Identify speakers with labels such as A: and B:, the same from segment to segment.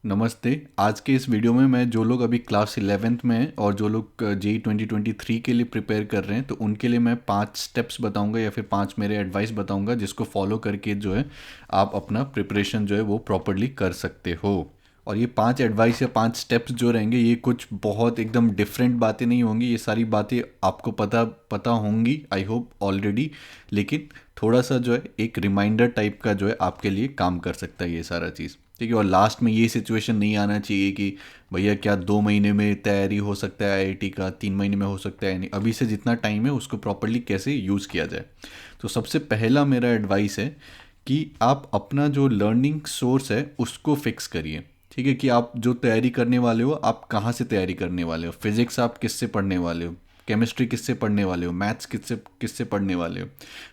A: नमस्ते। आज के इस वीडियो में मैं जो लोग अभी क्लास 11th में हैं और जो लोग जेई 2023 के लिए प्रिपेयर कर रहे हैं तो उनके लिए मैं 5 स्टेप्स बताऊंगा या फिर 5 मेरे एडवाइस बताऊंगा जिसको फॉलो करके जो है आप अपना प्रिपरेशन जो है वो प्रॉपरली कर सकते हो। और ये 5 एडवाइस या 5 स्टेप्स जो रहेंगे ये कुछ बहुत एकदम डिफरेंट बातें नहीं होंगी, ये सारी बातें आपको पता पता होंगी आई होप ऑलरेडी। लेकिन थोड़ा सा जो है एक रिमाइंडर टाइप का जो है आपके लिए काम कर सकता है ये सारा चीज़, ठीक है। और लास्ट में ये सिचुएशन नहीं आना चाहिए कि भैया क्या 2 महीने में तैयारी हो सकता है आईआईटी का, 3 महीने में हो सकता है नहीं। अभी से जितना टाइम है उसको प्रॉपरली कैसे यूज़ किया जाए। तो सबसे पहला मेरा एडवाइस है कि आप अपना जो लर्निंग सोर्स है उसको फिक्स करिए, ठीक है। कि आप जो तैयारी करने वाले हो आप कहाँ से तैयारी करने वाले हो, फिजिक्स आप किससे पढ़ने वाले हो, केमिस्ट्री किससे पढ़ने वाले हो, मैथ्स किससे किससे पढ़ने वाले हो।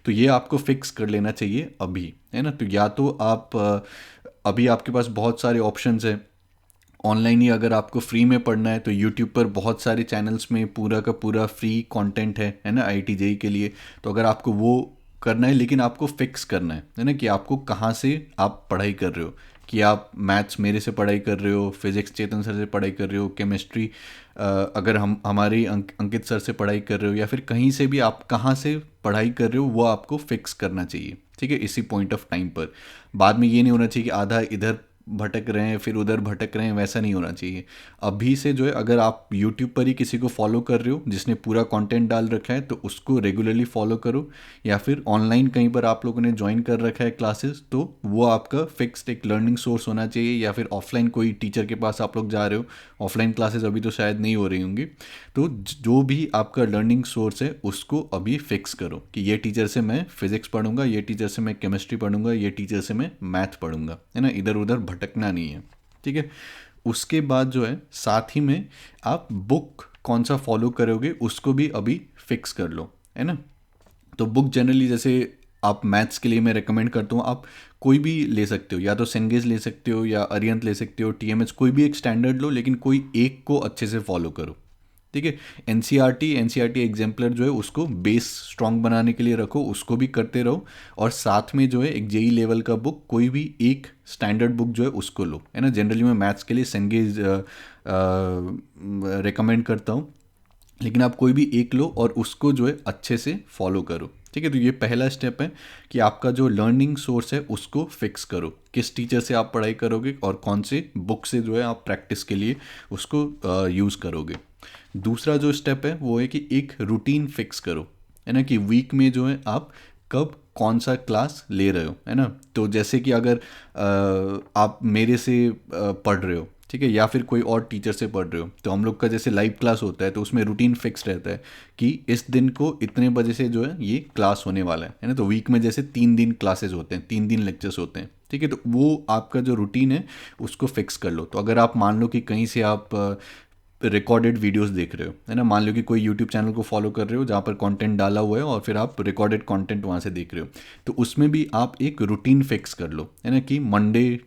A: तो ये आपको फिक्स कर लेना चाहिए अभी, है ना। तो या तो आप अभी आपके पास बहुत सारे ऑप्शंस हैं ऑनलाइन ही। अगर आपको फ्री में पढ़ना है तो यूट्यूब पर बहुत सारे चैनल्स में पूरा का पूरा फ्री कंटेंट है ना, आईआईटी जेई के लिए। तो अगर आपको वो करना है, लेकिन आपको फिक्स करना है ना, कि आपको कहाँ से आप पढ़ाई कर रहे हो। कि आप मैथ्स मेरे से पढ़ाई कर रहे हो, फिजिक्स चेतन सर से पढ़ाई कर रहे हो, केमिस्ट्री अगर हम हमारे अंकित सर से पढ़ाई कर रहे हो, या फिर कहीं से भी आप कहाँ से पढ़ाई कर रहे हो वो आपको फिक्स करना चाहिए, ठीक है। इसी पॉइंट ऑफ टाइम पर बाद में ये नहीं होना चाहिए कि आधा इधर भटक रहे हैं फिर उधर भटक रहे हैं, वैसा नहीं होना चाहिए। अभी से जो है अगर आप यूट्यूब पर ही किसी को फॉलो कर रहे हो जिसने पूरा कंटेंट डाल रखा है तो उसको रेगुलरली फॉलो करो, या फिर ऑनलाइन कहीं पर आप लोगों ने ज्वाइन कर रखा है क्लासेस तो वो आपका फिक्स्ड एक लर्निंग सोर्स होना चाहिए। या फिर ऑफलाइन कोई टीचर के पास आप लोग जा रहे हो, ऑफलाइन क्लासेस अभी तो शायद नहीं हो रही होंगी, तो जो भी आपका लर्निंग सोर्स है उसको अभी फिक्स करो कि ये टीचर से मैं फिजिक्स पढ़ूंगा, ये टीचर से मैं केमिस्ट्री पढ़ूंगा, ये टीचर से मैं मैथ पढ़ूंगा, है ना। इधर उधर भटकना नहीं है, ठीक है। उसके बाद जो है साथ ही में आप बुक कौन सा फॉलो करोगे उसको भी अभी फिक्स कर लो, है ना। तो बुक जनरली जैसे आप मैथ्स के लिए मैं रेकमेंड करता हूँ आप कोई भी ले सकते हो, या तो सेंगेज ले सकते हो या अरियंत ले सकते हो, टीएमएच कोई भी एक स्टैंडर्ड लो, लेकिन कोई एक को अच्छे से फॉलो करो, ठीक है। एनसीईआरटी एग्जाम्पलर जो है उसको बेस स्ट्रांग बनाने के लिए रखो, उसको भी करते रहो। और साथ में जो है एक जेई लेवल का बुक कोई भी एक स्टैंडर्ड बुक जो है उसको लो, है ना। जनरली मैं मैथ्स के लिए सेंगेज रिकमेंड करता हूँ, लेकिन आप कोई भी एक लो और उसको जो है अच्छे से फॉलो करो, ठीक है। तो ये पहला स्टेप है कि आपका जो लर्निंग सोर्स है उसको फिक्स करो, किस टीचर से आप पढ़ाई करोगे और कौन से बुक से जो है आप प्रैक्टिस के लिए उसको यूज़ करोगे। दूसरा जो स्टेप है वो है कि एक रूटीन फिक्स करो, है ना। कि वीक में जो है आप कब कौन सा क्लास ले रहे हो, है ना। तो जैसे कि अगर आप मेरे से पढ़ रहे हो, ठीक है, या फिर कोई और टीचर से पढ़ रहे हो, तो हम लोग का जैसे लाइव क्लास होता है तो उसमें रूटीन फिक्स रहता है कि इस दिन को इतने बजे से जो है ये क्लास होने वाला है ना। तो वीक में जैसे 3 दिन क्लासेस होते हैं, 3 दिन लेक्चर्स होते हैं, ठीक है। तो वो आपका जो रूटीन है उसको फिक्स कर लो। तो अगर आप मान लो कि कहीं से आप रिकॉर्डेड वीडियोस देख रहे हो, है ना, मान लो कि कोई यूट्यूब चैनल को फॉलो कर रहे हो जहाँ पर कंटेंट डाला हुआ है और फिर आप रिकॉर्डेड कंटेंट वहाँ से देख रहे हो, तो उसमें भी आप एक रूटीन फिक्स कर लो, है ना। कि मंडे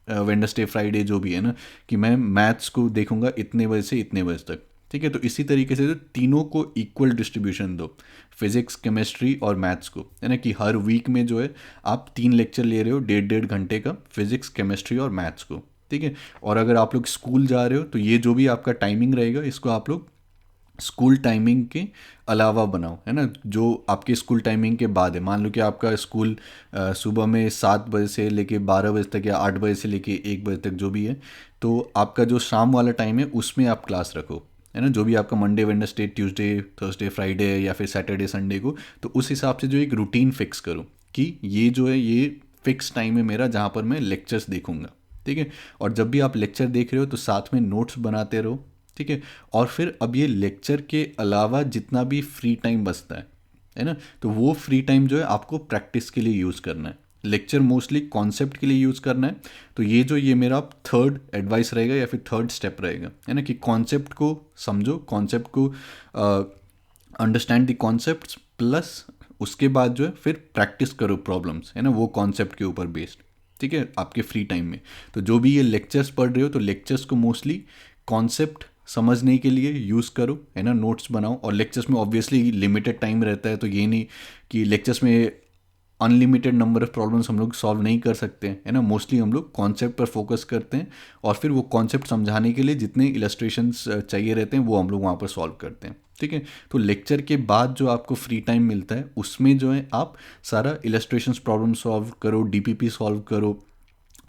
A: वेडनेसडे फ्राइडे जो भी है ना, कि मैं मैथ्स को देखूंगा इतने बजे से इतने बजे तक, ठीक है। तो इसी तरीके से तो तीनों को इक्वल डिस्ट्रीब्यूशन दो, फिजिक्स केमिस्ट्री और मैथ्स को, है ना। कि हर वीक में जो है आप 3 लेक्चर ले रहे हो 1.5 घंटे का, फिजिक्स केमिस्ट्री और मैथ्स को, ठीक है। और अगर आप लोग स्कूल जा रहे हो तो ये जो भी आपका टाइमिंग रहेगा इसको आप लोग स्कूल टाइमिंग के अलावा बनाओ, है ना। जो आपके स्कूल टाइमिंग के बाद है, मान लो कि आपका स्कूल सुबह में 7 बजे से लेके 12 बजे तक या 8 बजे से लेके 1 बजे तक जो भी है, तो आपका जो शाम वाला टाइम है उसमें आप क्लास रखो, है ना। जो भी आपका Monday Wednesday Tuesday Thursday Friday या फिर सैटरडे संडे को, तो उस हिसाब से जो एक रूटीन फिक्स करो कि ये जो है ये फिक्स टाइम है मेरा जहाँ पर मैं लेक्चर्स देखूंगा, ठीक है। और जब भी आप लेक्चर देख रहे हो तो साथ में नोट्स बनाते रहो, ठीक है। और फिर अब ये लेक्चर के अलावा जितना भी फ्री टाइम बचता है ना, तो वो फ्री टाइम जो है आपको प्रैक्टिस के लिए यूज़ करना है। लेक्चर मोस्टली कॉन्सेप्ट के लिए यूज़ करना है। तो ये मेरा थर्ड एडवाइस रहेगा या फिर थर्ड स्टेप रहेगा, है ना। कि कॉन्सेप्ट को समझो, कॉन्सेप्ट को अंडरस्टैंड द कॉन्सेप्ट्स, प्लस उसके बाद जो है फिर प्रैक्टिस करो प्रॉब्लम्स, है ना, वो कॉन्सेप्ट के ऊपर बेस्ड, ठीक है, आपके फ्री टाइम में। तो जो भी ये लेक्चर्स पढ़ रहे हो तो लेक्चर्स को मोस्टली कॉन्सेप्ट समझने के लिए यूज़ करो, है ना, नोट्स बनाओ। और लेक्चर्स में ऑब्वियसली लिमिटेड टाइम रहता है, तो ये नहीं कि लेक्चर्स में अनलिमिटेड नंबर ऑफ प्रॉब्लम्स हम लोग सॉल्व नहीं कर सकते हैं, है ना। मोस्टली हम लोग कॉन्सेप्ट पर फोकस करते हैं और फिर वो कॉन्सेप्ट समझाने के लिए जितने इलस्ट्रेशंस चाहिए रहते हैं वो हम लोग वहाँ पर सॉल्व करते हैं, ठीक है। तो लेक्चर के बाद जो आपको फ्री टाइम मिलता है उसमें जो है आप सारा इलस्ट्रेशंस प्रॉब्लम सॉल्व करो, डीपीपी सॉल्व करो,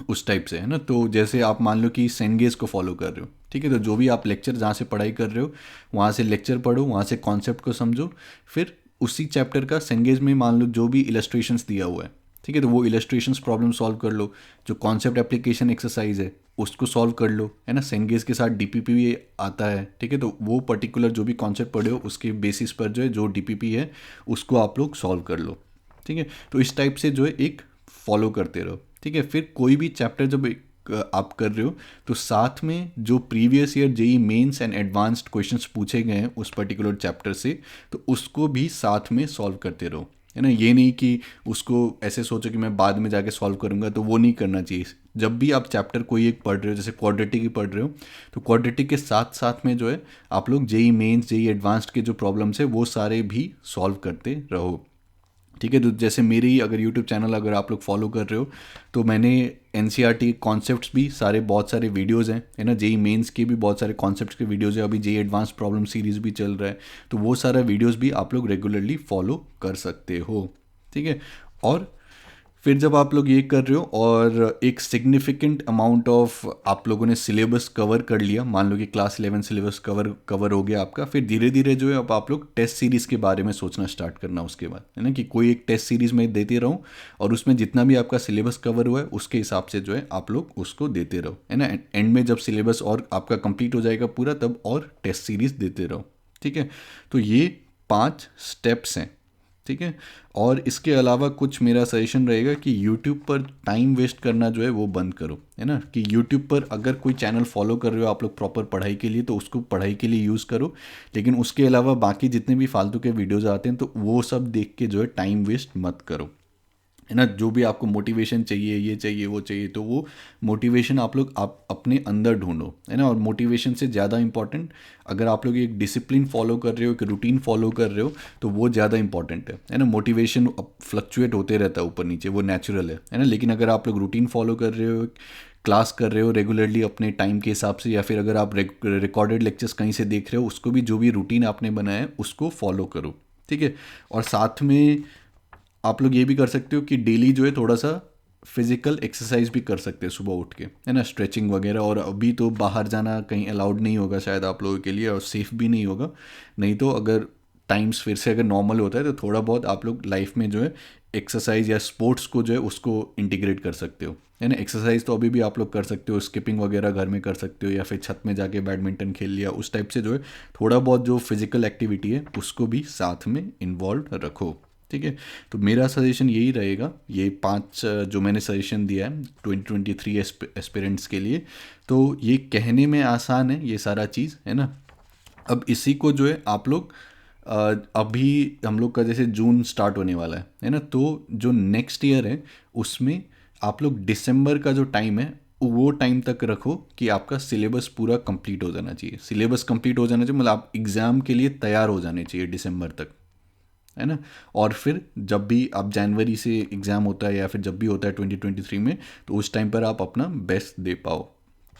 A: उस टाइप से, है ना। तो जैसे आप मान लो कि सेंगेज को फॉलो कर रहे हो, ठीक है, तो जो भी आप लेक्चर जहाँ से पढ़ाई कर रहे हो वहाँ से लेक्चर पढ़ो, वहाँ से कॉन्सेप्ट को समझो, फिर उसी चैप्टर का सेंगेज में मान लो जो भी इलस्ट्रेशंस दिया हुआ है, ठीक है, तो वो इलस्ट्रेशंस प्रॉब्लम सॉल्व कर लो। जो कॉन्सेप्ट एप्लीकेशन एक्सरसाइज है उसको सॉल्व कर लो, है ना। सेंगेज के साथ डीपीपी भी आता है, ठीक है, तो वो पर्टिकुलर जो भी कॉन्सेप्ट पढ़े हो उसके बेसिस पर जो है जो डीपीपी है उसको आप लोग सॉल्व कर लो, ठीक है। तो इस टाइप से जो है एक फॉलो करते रहो, ठीक है। फिर कोई भी चैप्टर जब आप कर रहे हो तो साथ में जो previous year JEE Mains and advanced questions पूछे गए हैं उस पर्टिकुलर चैप्टर से, तो उसको भी साथ में सॉल्व करते रहो, है ना। ये नहीं कि उसको ऐसे सोचो कि मैं बाद में जाके सॉल्व करूंगा, तो वो नहीं करना चाहिए। जब भी आप चैप्टर कोई एक पढ़ रहे हो, जैसे क्वाड्रेटिक ही पढ़ रहे हो, तो क्वाड्रेटिक के साथ साथ में जो है आप लोग जेई मेंस जेई एडवांस्ड के जो प्रॉब्लम्स है वो सारे भी सॉल्व करते रहो, ठीक है। तो जैसे मेरी अगर यूट्यूब चैनल अगर आप लोग फॉलो कर रहे हो तो मैंने एनसीईआरटी कॉन्सेप्ट्स भी सारे बहुत सारे वीडियोज़ हैं, है ना। जेई मेंस के भी बहुत सारे कॉन्सेप्ट्स के वीडियोज़ हैं, अभी जेई एडवांस प्रॉब्लम सीरीज़ भी चल रहा है, तो वो सारा वीडियोज़ भी आप लोग रेगुलरली फॉलो कर सकते हो, ठीक है। और फिर जब आप लोग ये कर रहे हो और एक सिग्निफिकेंट अमाउंट ऑफ आप लोगों ने सिलेबस कवर कर लिया, मान लो कि क्लास 11 सिलेबस कवर हो गया आपका, फिर धीरे धीरे जो है अब आप लोग टेस्ट सीरीज़ के बारे में सोचना स्टार्ट करना उसके बाद, है ना, कि कोई एक टेस्ट सीरीज़ में देते रहो और उसमें जितना भी आपका सिलेबस कवर हुआ है उसके हिसाब से जो है आप लोग उसको देते रहो, है ना। एंड में जब सिलेबस और आपका कंप्लीट हो जाएगा पूरा तब और टेस्ट सीरीज़ देते रहो, ठीक है। तो ये 5 स्टेप्स हैं, ठीक है। और इसके अलावा कुछ मेरा सजेशन रहेगा कि YouTube पर टाइम वेस्ट करना जो है वो बंद करो, है ना। कि YouTube पर अगर कोई चैनल फॉलो कर रहे हो आप लोग प्रॉपर पढ़ाई के लिए तो उसको पढ़ाई के लिए यूज़ करो, लेकिन उसके अलावा बाकी जितने भी फालतू के वीडियोज़ आते हैं तो वो सब देख के जो है टाइम वेस्ट मत करो, है ना। जो भी आपको मोटिवेशन चाहिए, ये चाहिए वो चाहिए, तो वो मोटिवेशन आप लोग आप अपने अंदर ढूंढो, है ना। और मोटिवेशन से ज़्यादा इंपॉर्टेंट अगर आप लोग एक डिसिप्लिन फॉलो कर रहे हो, एक रूटीन फॉलो कर रहे हो तो वो ज़्यादा इंपॉर्टेंट है ना। मोटिवेशन फ्लक्चुएट होते रहता है ऊपर नीचे, वो नेचुरल है ना। लेकिन अगर आप लोग रूटीन फॉलो कर रहे हो, क्लास कर रहे हो रेगुलरली अपने टाइम के हिसाब से, या फिर अगर आप रिकॉर्डेड लेक्चर्स कहीं से देख रहे हो उसको भी जो भी रूटीन आपने बनाया है उसको फॉलो करो, ठीक है। और साथ में आप लोग ये भी कर सकते हो कि डेली जो है थोड़ा सा फिजिकल एक्सरसाइज भी कर सकते हैं सुबह उठ के, है ना, स्ट्रेचिंग वगैरह। और अभी तो बाहर जाना कहीं अलाउड नहीं होगा शायद आप लोगों के लिए, और सेफ़ भी नहीं होगा, नहीं तो अगर टाइम्स फिर से अगर नॉर्मल होता है तो थोड़ा बहुत आप लोग लाइफ में जो है एक्सरसाइज या स्पोर्ट्स को जो है उसको इंटीग्रेट कर सकते हो, है ना। एक्सरसाइज तो अभी भी आप लोग कर सकते हो, स्किपिंग वगैरह घर में कर सकते हो, या फिर छत में जाके बैडमिंटन खेल लिया, उस टाइप से जो है थोड़ा बहुत जो फिजिकल एक्टिविटी है उसको भी साथ में इन्वॉल्व रखो, ठीक है। तो मेरा सजेशन यही रहेगा, ये 5 जो मैंने सजेशन दिया है 2023 एस्पिरेंट्स के लिए, तो ये कहने में आसान है ये सारा चीज़, है ना। अब इसी को जो है आप लोग अभी हम लोग का जैसे जून स्टार्ट होने वाला है ना, तो जो नेक्स्ट ईयर है उसमें आप लोग दिसंबर का जो टाइम है वो टाइम तक रखो कि आपका सिलेबस पूरा कंप्लीट हो जाना चाहिए। सिलेबस कंप्लीट हो जाना चाहिए मतलब आप एग्ज़ाम के लिए तैयार हो जाने चाहिए दिसंबर तक, है ना। और फिर जब भी आप जनवरी से एग्ज़ाम होता है या फिर जब भी होता है 2023 में, तो उस टाइम पर आप अपना बेस्ट दे पाओ,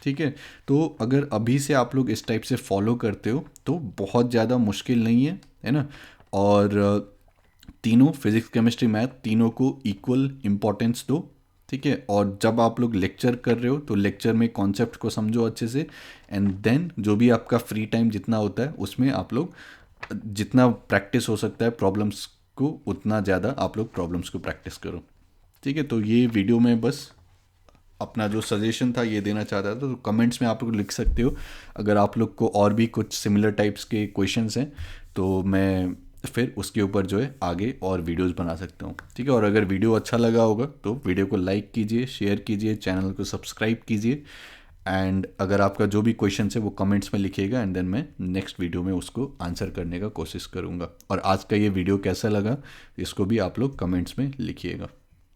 A: ठीक है। तो अगर अभी से आप लोग इस टाइप से फॉलो करते हो तो बहुत ज़्यादा मुश्किल नहीं है ना। और तीनों फिज़िक्स केमिस्ट्री मैथ तीनों को इक्वल इम्पोर्टेंस दो, ठीक है। और जब आप लोग लेक्चर कर रहे हो तो लेक्चर में कॉन्सेप्ट को समझो अच्छे से, एंड देन जो भी आपका फ्री टाइम जितना होता है उसमें आप लोग जितना प्रैक्टिस हो सकता है प्रॉब्लम्स को उतना ज़्यादा आप लोग प्रॉब्लम्स को प्रैक्टिस करो, ठीक है। तो ये वीडियो में बस अपना जो सजेशन था ये देना चाहता था, तो कमेंट्स में आप लोग लिख सकते हो अगर आप लोग को और भी कुछ सिमिलर टाइप्स के क्वेश्चंस हैं तो मैं फिर उसके ऊपर जो है आगे और वीडियोस बना सकता हूँ, ठीक है। और अगर वीडियो अच्छा लगा होगा तो वीडियो को लाइक कीजिए, शेयर कीजिए, चैनल को सब्सक्राइब कीजिए, एंड अगर आपका जो भी क्वेश्चन है वो कमेंट्स में लिखिएगा, एंड देन मैं नेक्स्ट वीडियो में उसको आंसर करने का कोशिश करूँगा। और आज का ये वीडियो कैसा लगा इसको भी आप लोग कमेंट्स में लिखिएगा।